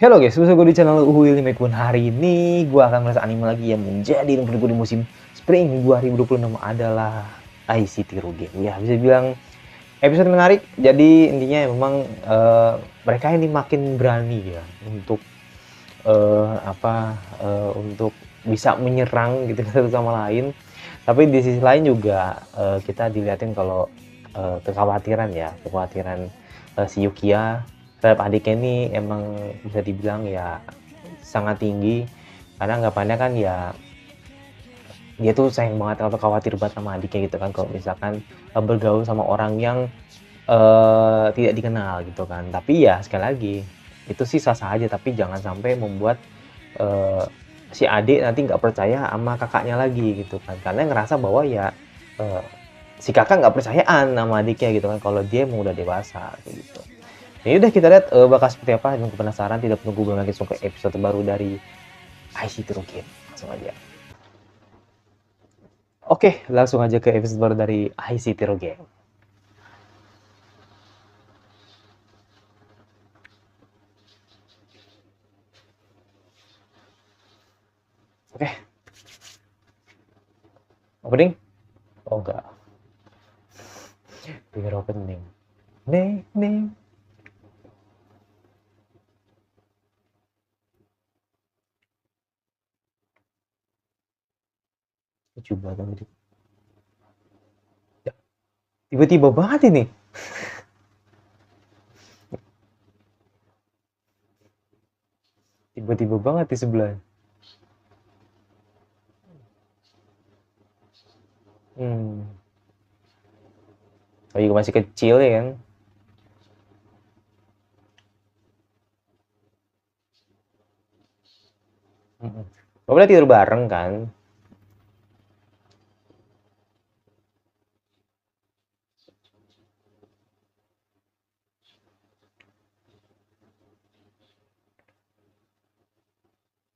Halo guys, bersama gue di channel Uhul Mekun. Hari ini gue akan merasa anime lagi yang menjadi nomor di musim Spring 2026 adalah ICT Ruge. Ya, bisa bilang episode menarik. Jadi intinya memang mereka ini makin berani ya untuk untuk bisa menyerang gitu satu sama lain. Tapi di sisi lain juga kita dilihatin kalau kekhawatiran si Yukiya terhadap adiknya ini emang bisa dibilang ya sangat tinggi, karena anggapannya kan ya dia tuh sayang banget atau khawatir banget sama adiknya gitu kan kalau misalkan bergaul sama orang yang tidak dikenal gitu kan. Tapi ya sekali lagi itu sih sah-sah aja, tapi jangan sampai membuat eh, si adik nanti nggak percaya sama kakaknya lagi gitu kan, karena ngerasa bahwa ya eh, si kakak nggak percayaan sama adiknya gitu kan kalau dia emang udah dewasa gitu. Ini udah kita lihat bakal seperti apa. Jangan penasaran, tidak menunggu belum lagi sampai episode baru dari IC True Game. Langsung aja. Oke, langsung aja ke episode baru dari IC True Game. Oke, opening? Oh enggak, biar opening. Nih, nih. Lucu banget. Ya, tiba-tiba banget ini. Tiba-tiba banget di sebelah. Hmm. Oh, juga masih kecil ya kan. Hmm. Oh, berarti tidur bareng kan?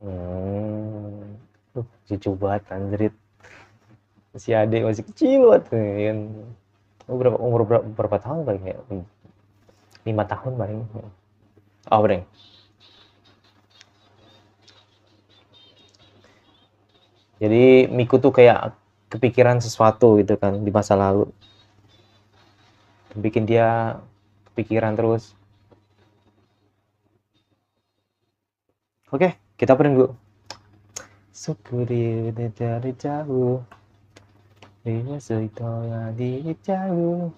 Hmm. Lucu banget anjrit. Si adik masih kecil banget kan. Umur berapa tahun paling ya? 5 tahun paling. Oh, Breng. Jadi Miku tuh kayak kepikiran sesuatu gitu kan di masa lalu. Bikin dia kepikiran terus. Oke, kita pening dulu. Sukuri dari jauh. Dia seitoya di jauh.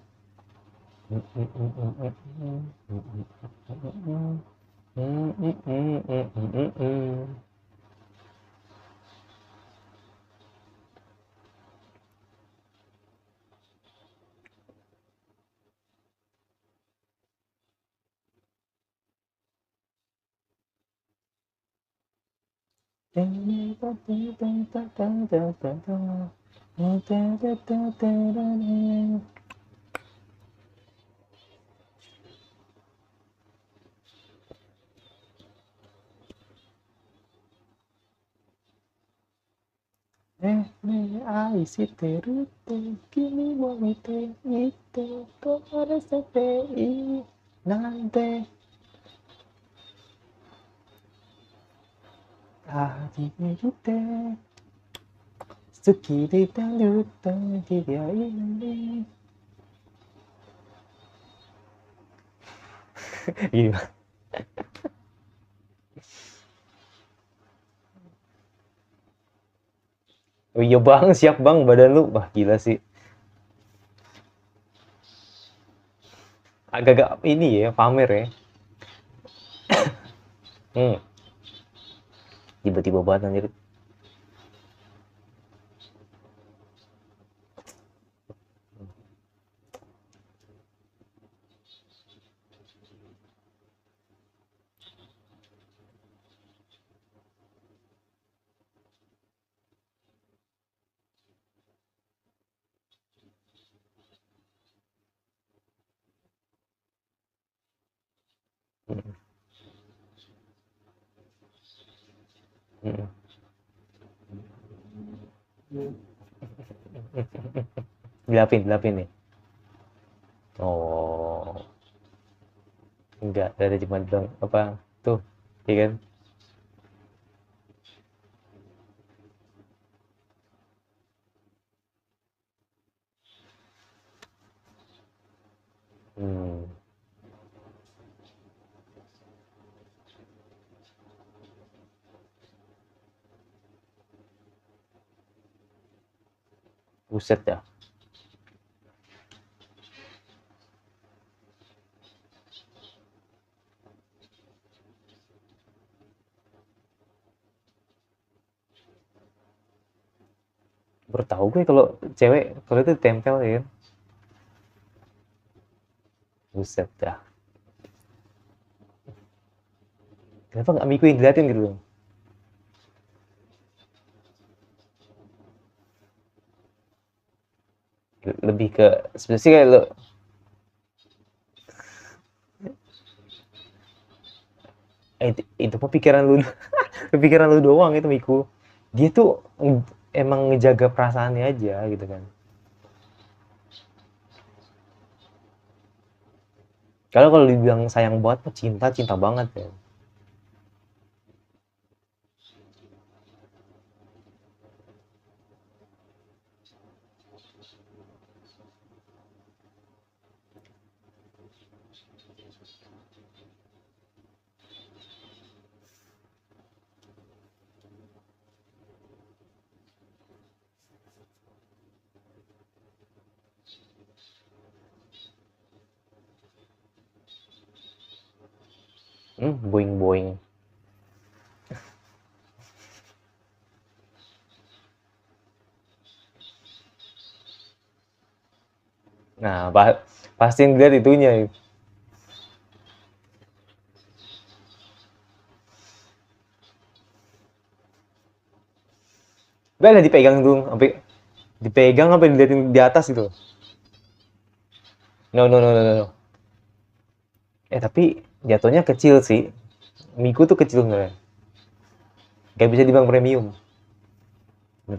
愛してるって君も見ていて壊らせていいなんて初めて好きでいたるときりゃいいのに。Gila. Oh iya bang, siap bang badan lu. Wah gila sih. Agak-agak ini ya, pamer ya. Hmm, tiba-tiba banget anjir. Hmm, hmm. Dilapin nih. Oh, enggak, ada cuma bilang apa tuh. Iya kan? Hmm, buset dah. Baru tahu gue kalau cewek kalau itu tempel ya kan. Buset dah. Kenapa nggak Miku yang diliatin gitu loh? Lebih ke sebenarnya kayak lo itu mah pikiran lu pikiran lu doang itu Miku. Dia tuh emang ngejaga perasaannya aja gitu kan. Kalau dibilang sayang banget mah cinta cinta banget ya. Boing boing. Nah, pasti ngeliat itunya. Gak ada dipegang tuh, sampai dipegang sampai diliatin di atas gitu. No no no no no. Tapi jatuhnya kecil sih. Miku tuh kecil sebenarnya. Gak bisa dibilang premium.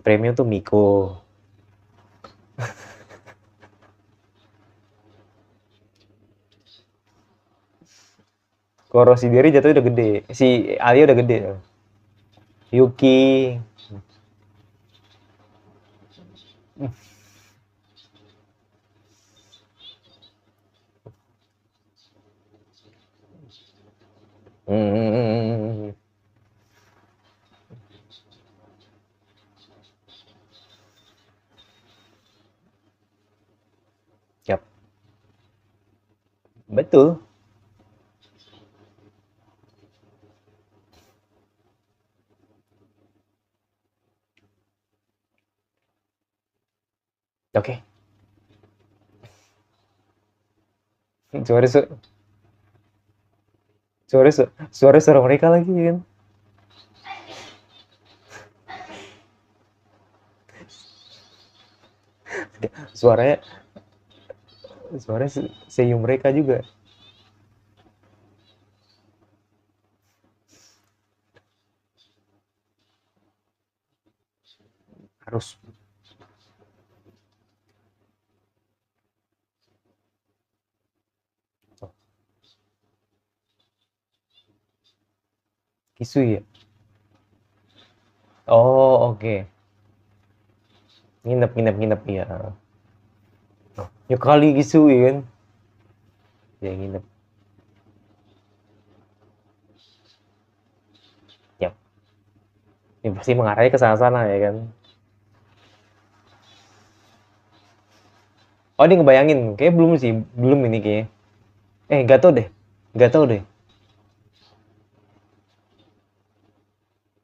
Premium tuh Miko. Kalau si Derry jatuhnya udah gede. Si Alia udah gede. Yuki. Hmm. Yap. Betul. Oke. Suara suara suara mereka lagi kan. Suaranya suaranya seiyum mereka juga. Harus oh, Kisui ya. Oh, oke. Okay. Nginep ya. Oh, ya kali Kisui kan. Ya nginep. Yap. Ini pasti mengarahnya ke sana-sana ya kan. Oh, dia ngebayangin. Kayak belum sih, belum ini kayaknya. Gak tau deh. Gak tau deh.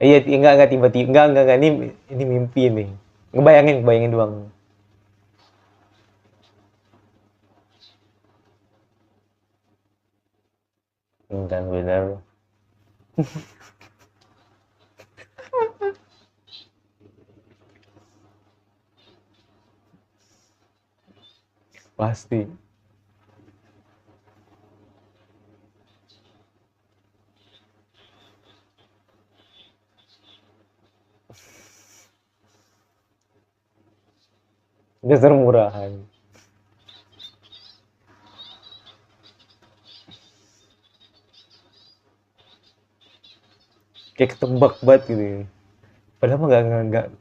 Iya, enggak tiba-tiba. Enggak. Ini mimpi nih. Ngebayangin doang. Enggak benar. Pasti. Dasar murahan. kayak ketebak banget gitu ya. Padahal mah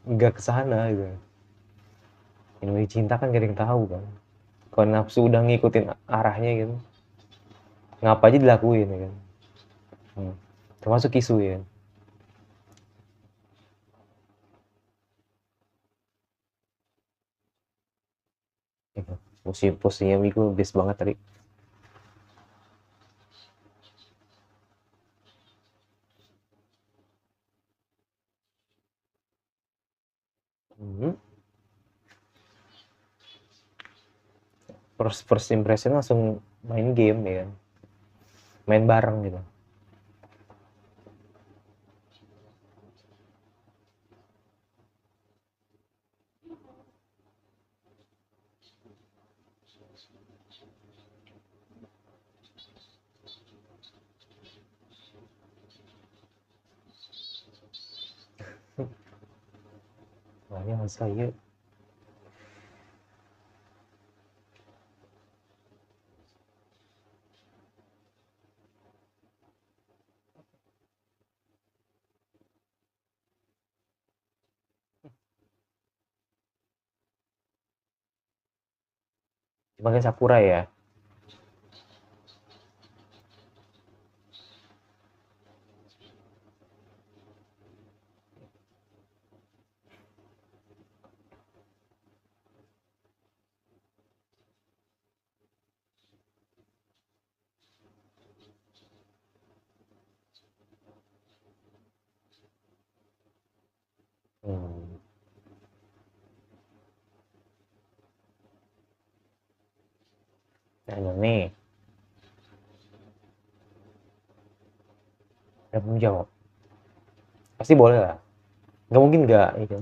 nggak kesana gitu. Ini cinta kan gak ada yang tahu kan. Kalau nafsu udah ngikutin arahnya gitu, ngapa aja dilakuin ya kan. Termasuk isu ya. Posisinya Wiku best banget tadi. Hmm. First impression langsung main game ya kan. Main bareng gitu. Makanya masa iya. Sebagai Sakura ya. Hmm. Nah, nih, ada belum jawab. Pasti boleh lah. Nggak mungkin nggak, gitu.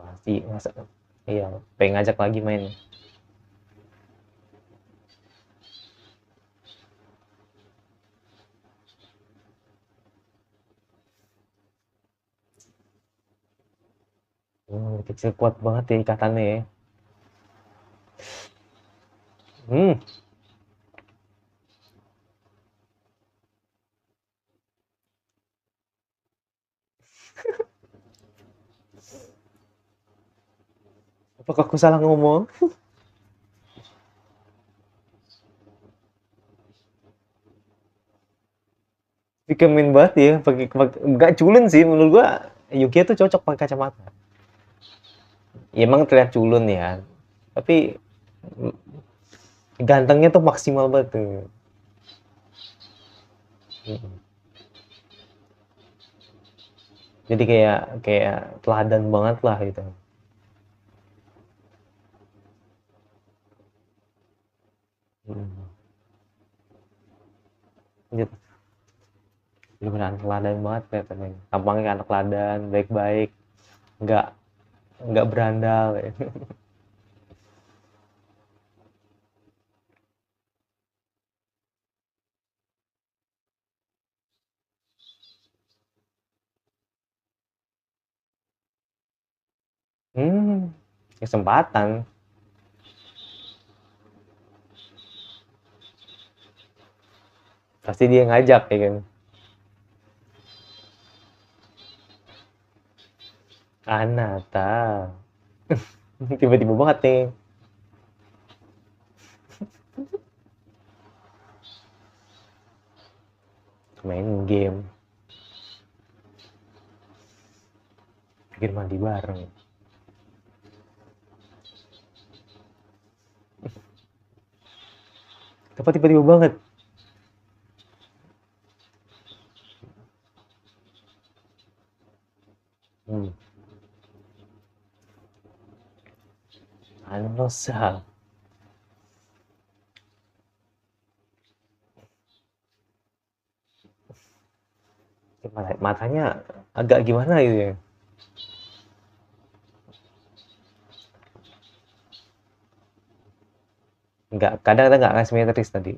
Pasti masa iya, pengen ngajak lagi main. Kecil kuat banget ya ikatannya ya. Hmm, apakah aku salah ngomong? Pikemin banget ya, nggak culun sih menurut gua. Yukia tuh cocok pakai kacamata. Ya, emang terlihat culun ya, tapi gantengnya tuh maksimal banget tuh. Jadi kayak kayak teladan banget lah gitu. Hmm. Gitu. Bener-bener anak teladan banget kelihatannya. Tampangnya anak teladan, baik-baik, nggak nggak berandal. Ya. Hmm, kesempatan. Pasti dia ngajak ya kan. Anata. Tiba-tiba banget nih. Main game. Pikir mandi bareng. Tapi tiba-tiba banget. Hmm. Anosa. matanya agak gimana gitu ya. Enggak, kadang-kadang nggak asimetris tadi.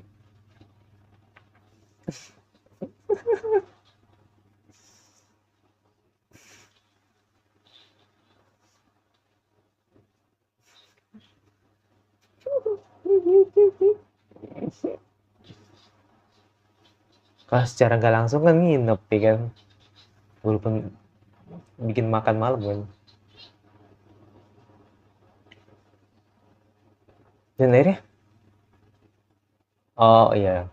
Kalau secara nggak langsung kan nginep ya kan, walaupun bikin makan malam kan. Dan akhirnya, oh iya,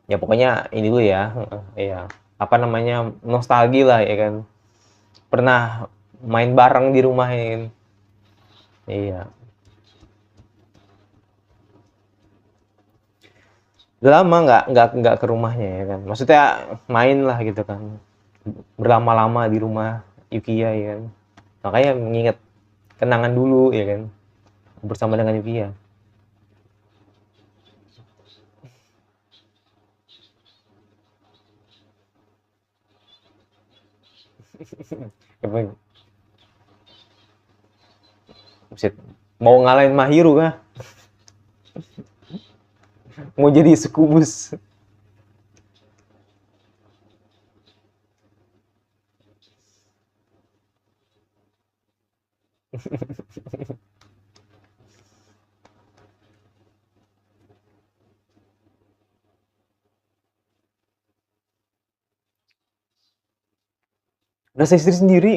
ya pokoknya ini dulu ya, iya, apa namanya, nostalgia lah ya kan. Pernah main bareng di rumah ya kan. Iya. Udah lama nggak ke rumahnya ya kan. Maksudnya main lah gitu kan. Berlama-lama di rumah Yukiya ya kan. Makanya mengingat kenangan dulu ya kan. Bersama dengan Yukiya. Buset, mau ngalahin Mahiru kah? Mau jadi sekubus. Rasa istri sendiri.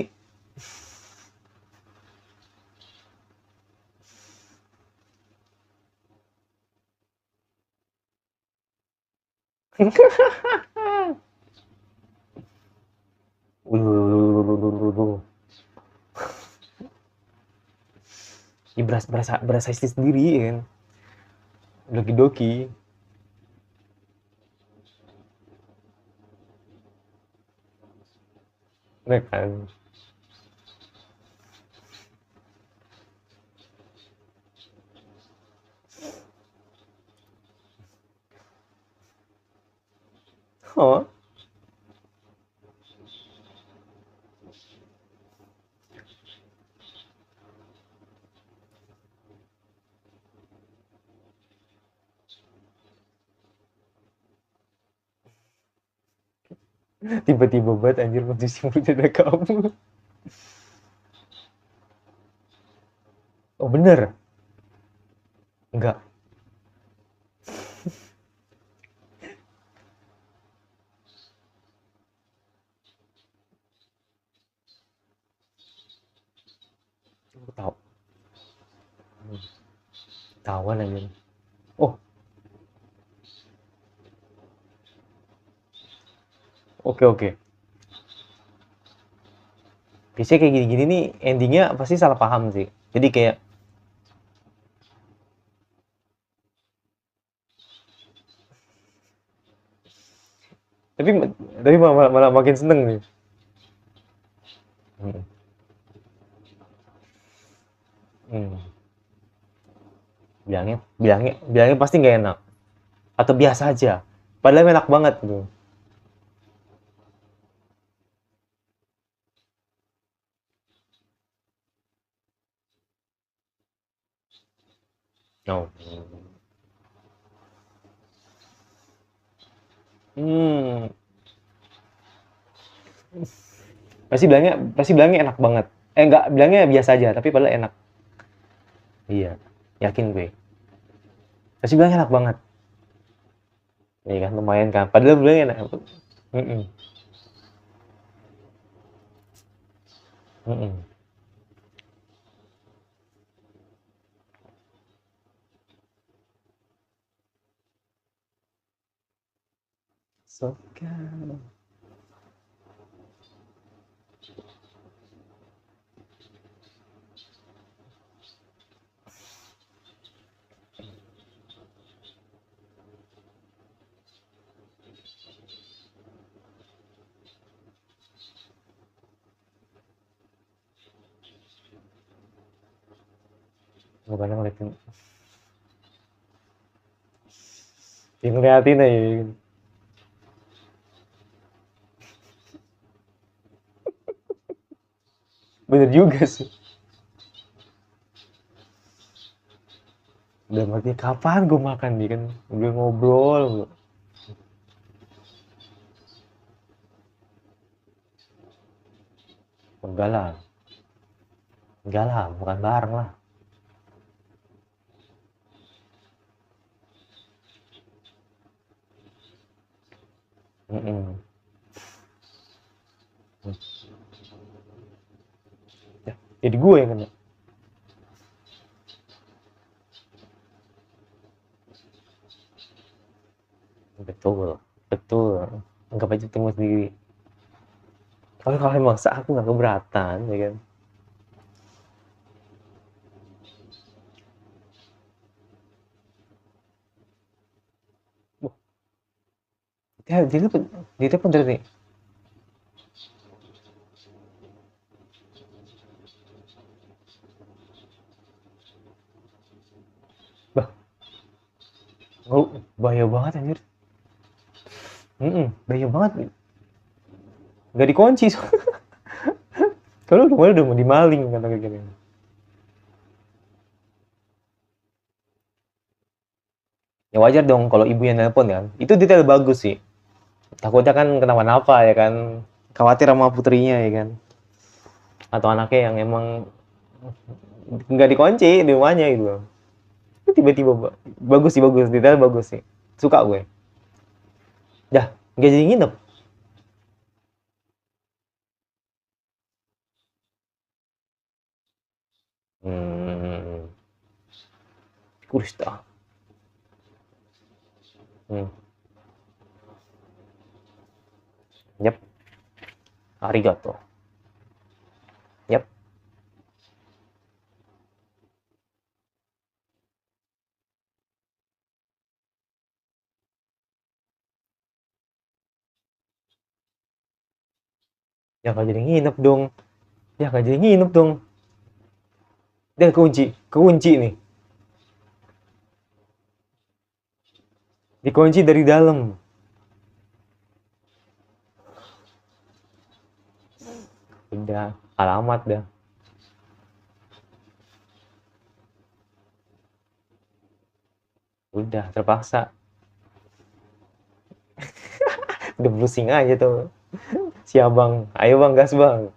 Ya berasa istri sendiri ya kan. Doki-doki. Ya kan. Oh, tiba-tiba banget anjir posisi mulut ada kamu. Oh bener? Enggak. Aku tahu. Tawan anjir. Oh, oke oke. Biasanya kayak gini-gini nih endingnya pasti salah paham sih. Jadi kayak tapi tapi malah makin seneng nih. Hmm. Hmm. Bilangnya pasti nggak enak atau biasa aja. Padahal enak banget gitu. Oh. Hmm. Pasti bilangnya enak banget. Enggak, bilangnya biasa aja, tapi padahal enak. Iya, yakin gue. Pasti bilangnya enak banget. Iya kan, lumayan kan. Padahal bilangnya enak. Mm-mm. Mm-mm. Suka. Bukan ngeliatin. Yang ngeliatin aja. Bener juga sih. Udah mati kapan gue makan nih kan, udah ngobrol mulu. Enggak lah, enggak lah, bukan bareng lah. Mm-mm. Ya, jadi gue yang kena. Betul, betul. Anggap aja temu sendiri. Kalau kalau maksa aku nggak keberatan, ya kan. Wah, dia telepon dari nih. Bah, bahaya banget anjir. Bahaya banget. Gak dikunci. Kalau udah mau dimaling kata kayak gini. Ya wajar dong kalau ibu yang nelpon kan. Itu detail bagus sih. Takutnya kan kenapa-napa ya kan. Khawatir sama putrinya ya kan. Atau anaknya yang emang nggak dikunci di rumahnya gitu. Tiba-tiba bagus sih, bagus, detail bagus sih. Suka gue. Dah, nggak jadi nginep. Hmm, kurus dah. Hmm, yep, arigato. Yep. Ya nggak jadi nginep dong. Ya nggak jadi nginep dong. Dia kunci, kunci nih. Dikunci dari dalam. Udah, alamat dah. Udah, terpaksa. Udah pusing aja tuh. Si abang, ayo bang, gas bang.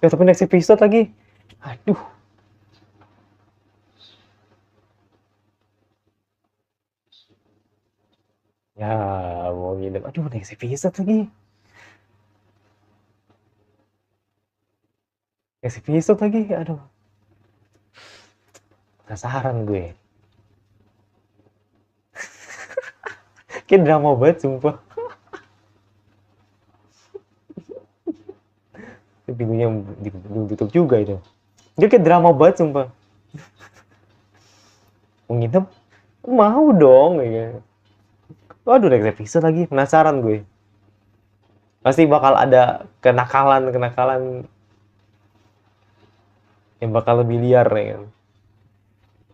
Ya tapi next episode lagi. Aduh, ya mau nginep. Aduh, next episode lagi. Next episode lagi. Aduh, penasaran gue. Kayak drama banget, sumpah. Pintunya belum tutup juga itu. Dia kayak drama banget, sumpah. Mau nginep? Mau dong. Ya. Waduh, next episode lagi. Penasaran gue. Pasti bakal ada kenakalan-kenakalan yang bakal lebih liar ya kan.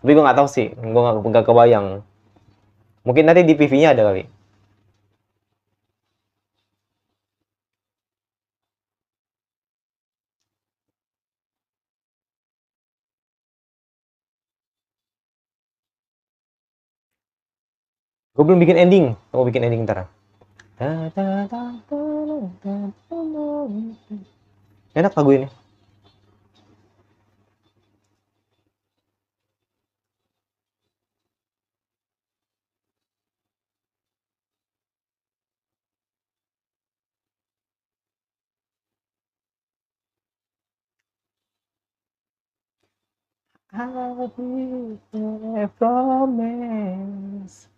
Tapi gue nggak tahu sih, gue nggak kebayang. Mungkin nanti di PV-nya ada kali. Gue belum bikin ending, gue bikin ending ntar. Enak lagu ini. I'll be there promise.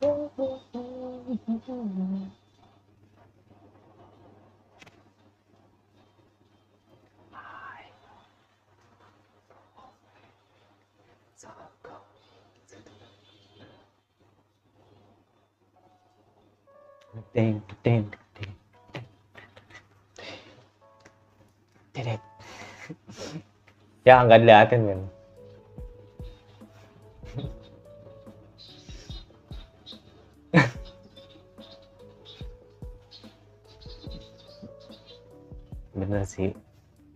Ding, ding, ding, ding. Ya nggak diliatin kan. Bener sih.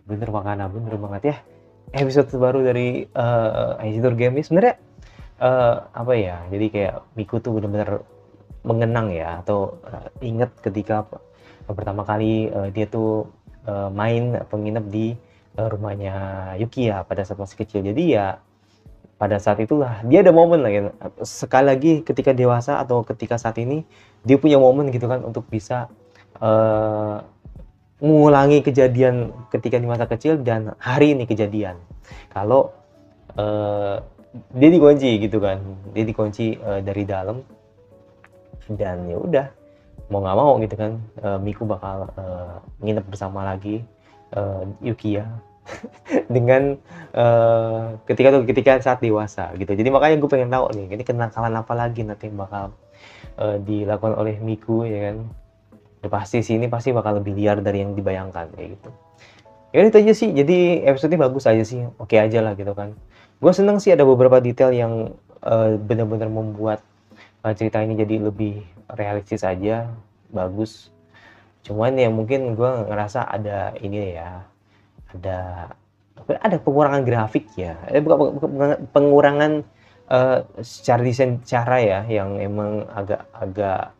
bener Makana, bener banget ya. Episode terbaru dari, Aichido Game ini sebenarnya, apa ya, jadi kayak Miku tuh bener-bener mengenang ya, atau, inget ketika pertama kali, dia tuh, main atau nginep di, rumahnya Yuki ya, pada saat masih kecil. Jadi ya, pada saat itulah dia ada momen lah gitu, sekali lagi ketika dewasa atau ketika saat ini, dia punya momen gitu kan untuk bisa, eee, mengulangi kejadian ketika di masa kecil dan hari ini kejadian. Kalau, eee, dia dikunci gitu kan, dia dikunci, dari dalam dan ya udah, mau nggak mau gitu kan, Miku bakal, nginep bersama lagi, Yukiya dengan, ketika saat dewasa gitu. Jadi makanya gue pengen tahu nih, ini kenakalan apa lagi nanti yang bakal, dilakukan oleh Miku ya kan. Ya pasti sih, ini pasti bakal lebih liar dari yang dibayangkan kayak gitu. Ya udah itu aja sih, jadi episode ini bagus aja sih, oke aja lah gitu kan. Gue seneng sih ada beberapa detail yang, benar-benar membuat, cerita ini jadi lebih realistis aja, bagus. Cuman ya mungkin gue ngerasa ada ini ya, ada pengurangan grafik ya, bukan pengurangan, secara desain cara ya, yang emang agak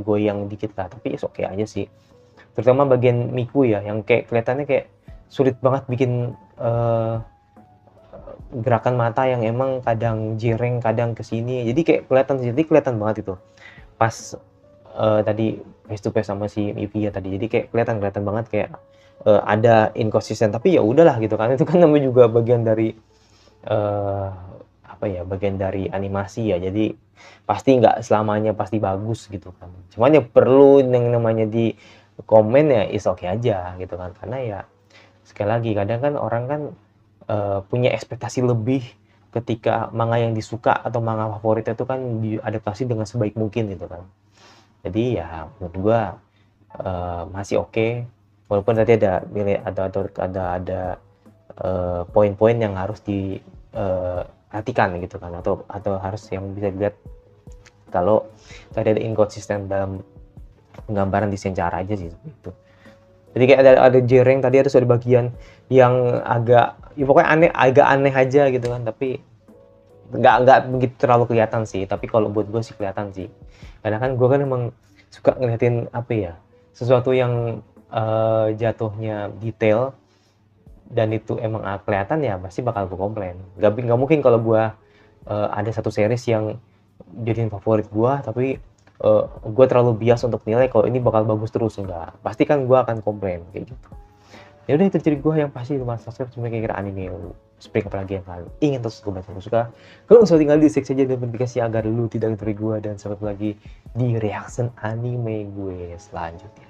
goyang dikit lah, tapi it's okay aja sih. Terutama bagian Miku ya, yang kayak kelihatannya kayak sulit banget bikin, gerakan mata yang emang kadang jireng, kadang ke sini, jadi kayak kelihatan banget itu pas, tadi face to face sama si Yukiya tadi. Jadi kayak kelihatan banget kayak, ada inkonsisten, tapi ya udahlah gitu kan, itu kan namanya juga bagian dari, apa ya, bagian dari animasi ya, jadi pasti nggak selamanya pasti bagus gitu kan. Cuman ya perlu yang namanya di komen ya is oke aja gitu kan, karena ya sekali lagi kadang kan orang kan, punya ekspektasi lebih ketika manga yang disuka atau manga favoritnya itu kan diadaptasi dengan sebaik mungkin gitu kan. Jadi ya menurut gua, masih oke, walaupun tadi ada nilai ada poin-poin yang harus di, perhatikan gitu kan, atau harus yang bisa dilihat kalau tadi ada inkonsisten dalam penggambaran desain cara aja sih seperti itu. Jadi kayak ada jereng tadi, ada bagian yang agak ya pokoknya agak aneh aja gitu kan, tapi nggak begitu terlalu kelihatan sih, tapi kalau buat gue sih kelihatan sih. Karena kan gue kan emang suka ngeliatin apa ya, sesuatu yang, jatuhnya detail dan itu emang, kelihatan ya pasti bakal gue komplain. Nggak mungkin kalau gue, ada satu series yang jadiin favorit gue, tapi, gue terlalu bias untuk nilai kalau ini bakal bagus terus, enggak. Pasti kan gue akan komplain kayak gitu. Ya udah itu dari gue, yang pasti lumayan subscribe cuma kira-kira anime spring apalagi yang kalian ingin terus gue baca suka. Kalau sudah tinggal di seksi saja notifikasi agar lu tidak dari gue, dan sampai lagi di reaction anime gue selanjutnya.